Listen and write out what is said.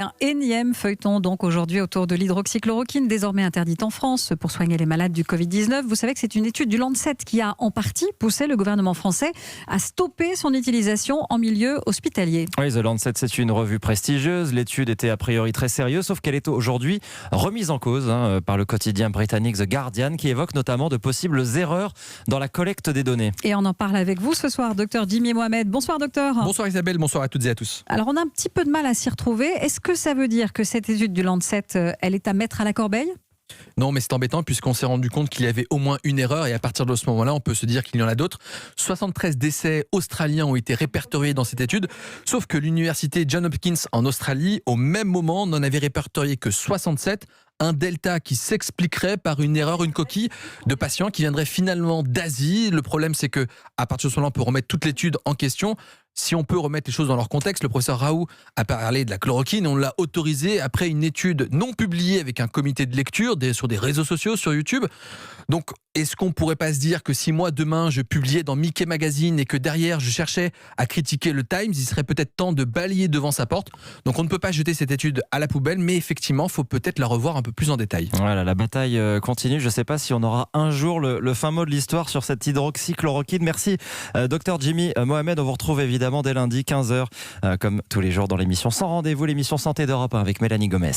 Un énième feuilleton donc aujourd'hui autour de l'hydroxychloroquine, désormais interdite en France pour soigner les malades du Covid-19. Vous savez que c'est une étude du Lancet qui a en partie poussé le gouvernement français à stopper son utilisation en milieu hospitalier. Oui, The Lancet, c'est une revue prestigieuse. L'étude était a priori très sérieuse, sauf qu'elle est aujourd'hui remise en cause par le quotidien britannique The Guardian, qui évoque notamment de possibles erreurs dans la collecte des données. Et on en parle avec vous ce soir, docteur Jimmy Mohamed. Bonsoir docteur. Bonsoir Isabelle, bonsoir à toutes et à tous. Alors on a un petit peu de mal à s'y retrouver. Est-ce que ça veut dire que cette étude du Lancet, elle est à mettre à la corbeille ? Non, mais c'est embêtant puisqu'on s'est rendu compte qu'il y avait au moins une erreur et à partir de ce moment-là, on peut se dire qu'il y en a d'autres. 73 décès australiens ont été répertoriés dans cette étude, sauf que l'université Johns Hopkins en Australie, au même moment, n'en avait répertorié que 67. Un delta qui s'expliquerait par une erreur, une coquille de patients qui viendraient finalement d'Asie. Le problème, c'est que à partir de ce moment-là, on peut remettre toute l'étude en question. Si on peut remettre les choses dans leur contexte, le professeur Raoult a parlé de la chloroquine. On l'a autorisé après une étude non publiée avec un comité de lecture sur des réseaux sociaux, sur YouTube. Donc, est-ce qu'on pourrait pas se dire que si moi, demain, je publiais dans Mickey Magazine et que derrière, je cherchais à critiquer le Times, il serait peut-être temps de balayer devant sa porte. Donc, on ne peut pas jeter cette étude à la poubelle, mais effectivement, il faut peut-être la revoir un peu plus en détail. Voilà, la bataille continue. Je ne sais pas si on aura un jour le fin mot de l'histoire sur cette hydroxychloroquine. Merci, docteur Jimmy Mohamed. On vous retrouve évidemment dès lundi, 15h, comme tous les jours dans l'émission Sans Rendez-vous, l'émission Santé d'Europe avec Mélanie Gomez.